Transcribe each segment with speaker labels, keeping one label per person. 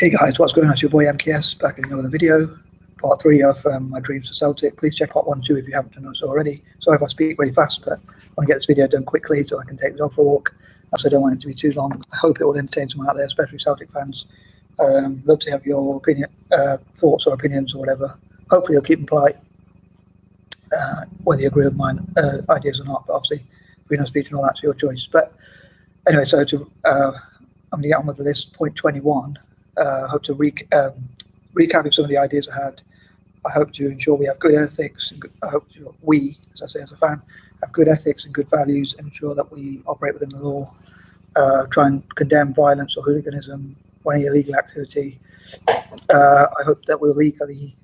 Speaker 1: Hey guys, what's going on? It's your boy MKS back in another video, part 3 of my dreams for Celtic. Please check part 1 and 2 if you haven't done so already. Sorry if I speak really fast, but I want to get this video done quickly so I can take the dog for a walk. Also, I don't want it to be too long. I hope it will entertain someone out there, especially Celtic fans. Love to have your thoughts or opinions or whatever. Hopefully you'll keep them polite, whether you agree with my ideas or not. But obviously, freedom of speech and all that's your choice. But anyway, so I'm going to get on with the list. Point 21. Hope to recapping some of the ideas I had. I hope to ensure we have good ethics. And I hope we, as I say as a fan, have good ethics and good values, and ensure that we operate within the law. Try and condemn violence or hooliganism or any illegal activity. I hope that we'll legally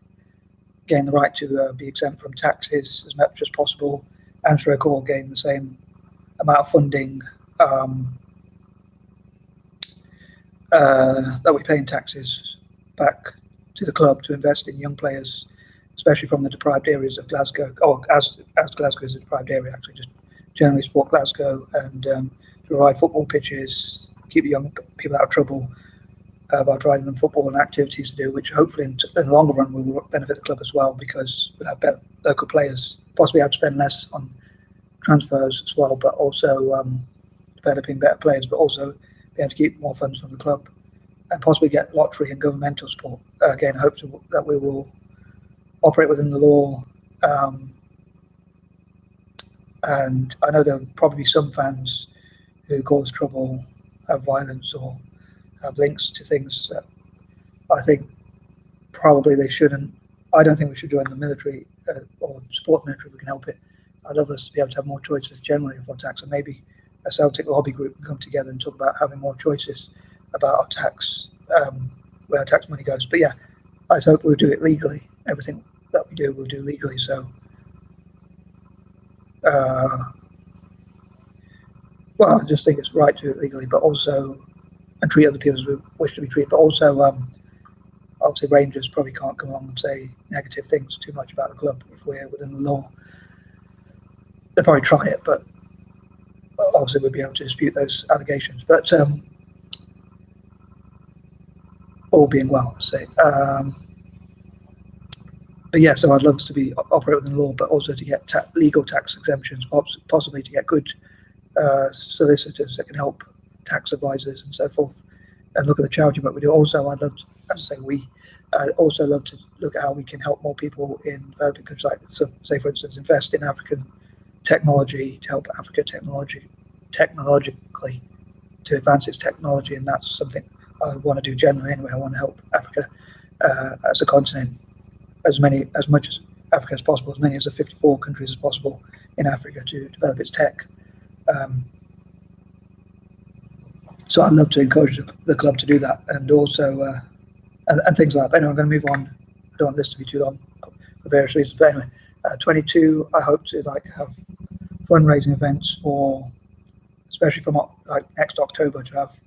Speaker 1: gain the right to be exempt from taxes as much as possible, and for a call gain the same amount of funding that we pay in taxes back to the club to invest in young players, especially from the deprived areas of Glasgow, or as Glasgow is a deprived area, actually, just generally support Glasgow and provide football pitches, keep young people out of trouble by providing them football and activities to do, which hopefully in the longer run will benefit the club as well, because we'll have better local players, possibly have to spend less on transfers as well, but also developing better players, but also be able to keep more funds from the club and possibly get lottery and governmental support. Again, I hope that we will operate within the law. And I know there'll probably be some fans who cause trouble, have violence, or have links to things that I think probably they shouldn't. I don't think we should join the military or support the military if we can help it. I'd love us to be able to have more choices generally of our tax, and maybe a Celtic lobby group can come together and talk about having more choices about our tax, where our tax money goes. But yeah, I hope we'll do it legally. Everything that we do, we'll do legally. So, well, I just think it's right to do it legally, but also, and treat other people as we wish to be treated. But also, obviously, Rangers probably can't come along and say negative things too much about the club if we're within the law. They'll probably try it, but obviously we'll be able to dispute those allegations. But all being well, I say. But yeah, so I'd love us to be operate within the law, but also to get legal tax exemptions, possibly to get good solicitors that can help tax advisors and so forth, and look at the charity work we do. Also, I'd love to, as I say, I'd also love to look at how we can help more people in developing countries, like, so, say for instance, invest in African technology to help Africa technologically to advance its technology, and that's something I want to do generally anyway. I want to help Africa as a continent, as much as Africa as possible, as many as the 54 countries as possible in Africa to develop its tech. So I'd love to encourage the club to do that, and also and things like that. But anyway, I'm going to move on. I don't want this to be too long for various reasons. But anyway, 22. I hope to have fundraising events for, especially from like next October, to have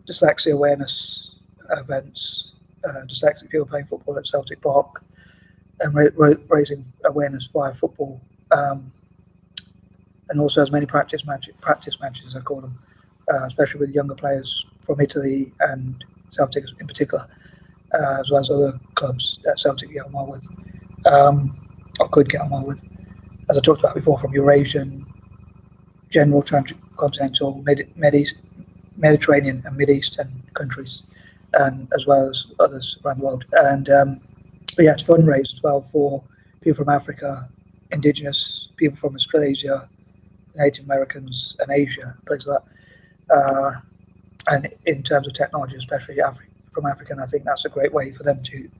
Speaker 1: dyslexia awareness events, dyslexic people playing football at Celtic Park, and raising awareness via football, and also as many practice matches as I call them, especially with younger players from Italy and Celtic in particular, as well as other clubs that Celtic get on well with, or could get on well with, as I talked about before, from Eurasian, general transcontinental, Mediterranean and Mid-Eastern countries, and as well as others around the world. And but yeah, to fundraise as well for people from Africa, indigenous people from Australasia, Native Americans, and Asia, places like that. And in terms of technology, especially from Africa, and I think that's a great way for them to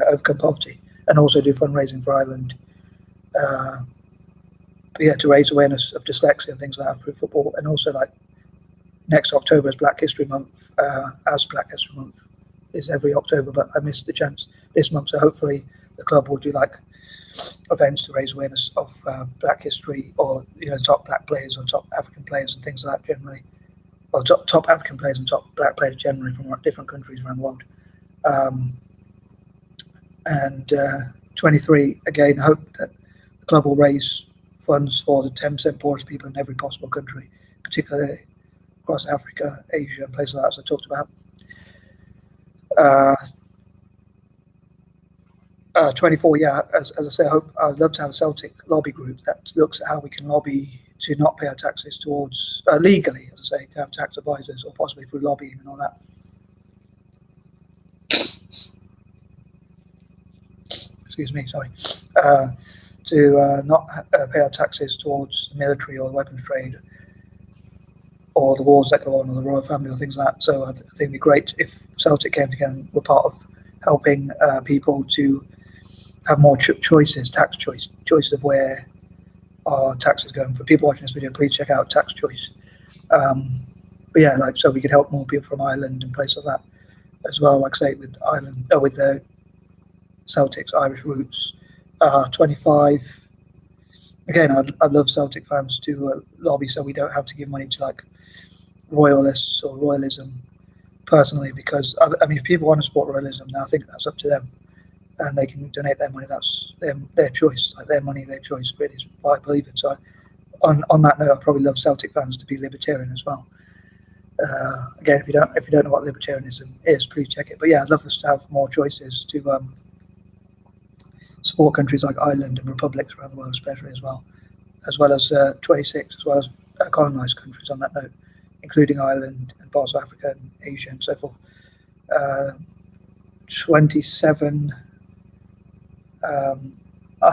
Speaker 1: overcome poverty, and also do fundraising for Ireland. But yeah, to raise awareness of dyslexia and things like that through football, and also like next October is Black History Month, as Black History Month is every October, but I missed the chance this month, so hopefully the club will do like events to raise awareness of Black history, or top Black players or top African players and things like that generally, or top African players and top Black players generally from different countries around the world. And 23, again, I hope that the club will raise funds for the 10% poorest people in every possible country, particularly across Africa, Asia, and places like that, as I talked about. 24, yeah, as I say, I'd love to have a Celtic lobby group that looks at how we can lobby to not pay our taxes towards, legally, as I say, to have tax advisors, or possibly through lobbying and all that. Excuse me, sorry. To not pay our taxes towards the military or the weapons trade, or the wars that go on, or the royal family, or things like that. So I think it'd be great if Celtic came together and were part of helping people to have more choices, choice of where our tax is going. For people watching this video, please check out Tax Choice. But yeah, like, so we could help more people from Ireland and places like that as well. Like I say, with Ireland, with the Celtic's Irish roots. 25. Again, I'd love Celtic fans to lobby so we don't have to give money to like royalists or royalism personally, because I mean, if people want to support royalism, now I think that's up to them, and they can donate their money. That's their choice, like their money, their choice. Really is what I believe in. So, on that note, I probably love Celtic fans to be libertarian as well. Again, if you don't know what libertarianism is, please check it. But yeah, I'd love us to have more choices to support countries like Ireland and republics around the world, especially as well as 26, as well as colonized countries. On that note, including Ireland and parts of Africa and Asia and so forth. 27. I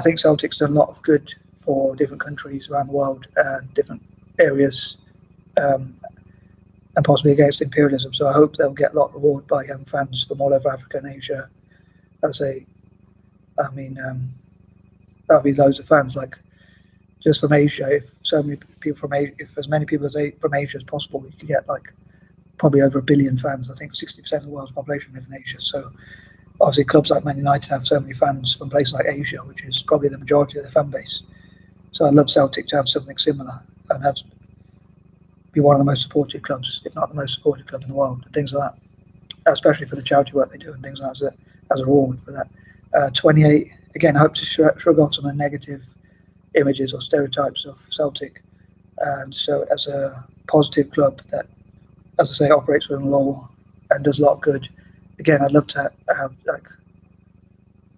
Speaker 1: think Celtic's done a lot of good for different countries around the world and different areas, and possibly against imperialism. So I hope they'll get a lot of reward by fans from all over Africa and Asia. That'll be loads of fans, like just from Asia. If so many people from Asia, if as many people from Asia as possible, you could get like probably over 1 billion fans. I think 60% of the world's population live in Asia. So obviously clubs like Man United have so many fans from places like Asia, which is probably the majority of their fan base. So I'd love Celtic to have something similar and be one of the most supported clubs, if not the most supported club in the world, and things like that, especially for the charity work they do and things like that as a reward for that. 28, again, I hope to shrug off some of the negative images or stereotypes of Celtic, and so as a positive club that, as I say, operates within the law and does a lot of good. Again, I'd love to have like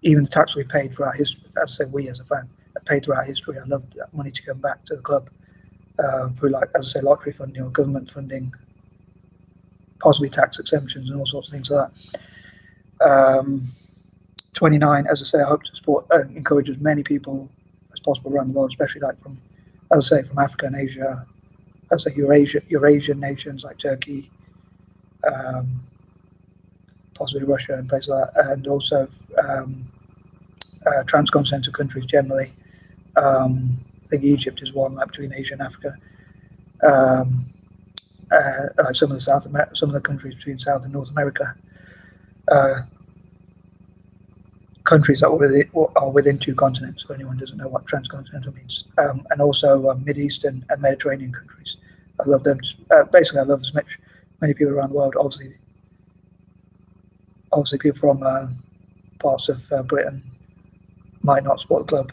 Speaker 1: even the tax we paid for our history, as I say, we as a fan have paid throughout history. I'd love that money to come back to the club through, like, as I say, lottery funding or government funding, possibly tax exemptions and all sorts of things like that. 29, as I say, I hope to support encourage as many people as possible around the world, especially like from, as I say, from Africa and Asia, as I say, Eurasian nations like Turkey, possibly Russia and places like that, and also transcontinental countries generally. I think Egypt is one, like between Asia and Africa. Like some of the countries between South and North America. Countries that are within two continents, for anyone who doesn't know what transcontinental means, and also Mid-Eastern and Mediterranean countries. I love them. Basically, I love as many people around the world. Obviously people from parts of Britain might not support the club,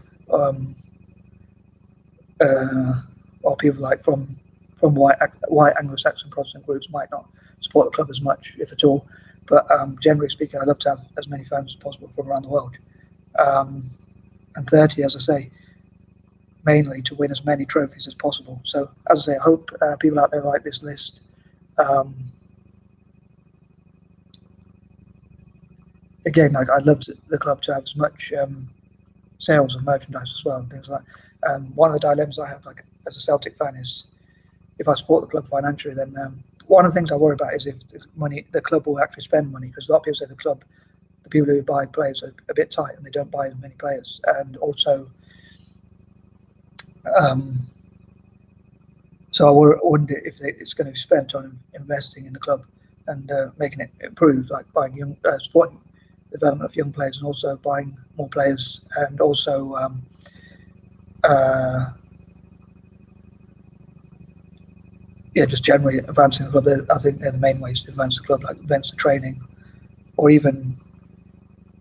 Speaker 1: or people like from white Anglo-Saxon Protestant groups might not support the club as much, if at all. But generally speaking, I'd love to have as many fans as possible from around the world. And 30, as I say, mainly to win as many trophies as possible. So, as I say, I hope people out there like this list. Again, like, I'd love the club to have as much sales of merchandise as well and things like that. One of the dilemmas I have, like, as a Celtic fan, is if I support the club financially, then one of the things I worry about is if the club will actually spend money, because a lot of people say the people who buy players are a bit tight and they don't buy as many players. And also, so I wonder if it's going to be spent on investing in the club and making it improve, like buying supporting the development of young players, and also buying more players, and also just generally advancing the club. I think they're the main ways to advance the club, like events and training, or even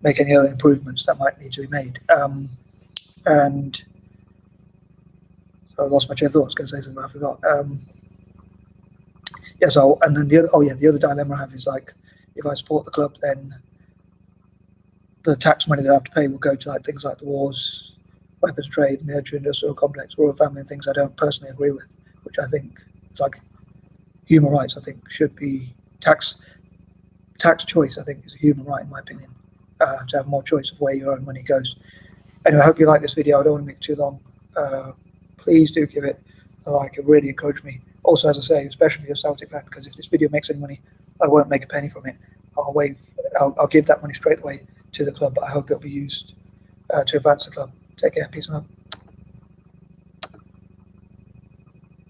Speaker 1: make any other improvements that might need to be made. And so I lost my train of thought. I was going to say something, but I forgot. And then the other dilemma I have is, like, if I support the club, then the tax money that I have to pay will go to like things like the wars, weapons trade, military industrial complex, royal family, and things I don't personally agree with, which I think is like human rights. I think should be tax choice. I think is a human right, in my opinion, to have more choice of where your own money goes. Anyway, I hope you like this video. I don't want to make it too long. Please do give it a like. It really encouraged me. Also, as I say, especially if you're a Celtic fan, because if this video makes any money, I won't make a penny from it. I'll give that money straight away to the club, but I hope it'll be used to advance the club. Take care. Peace and love.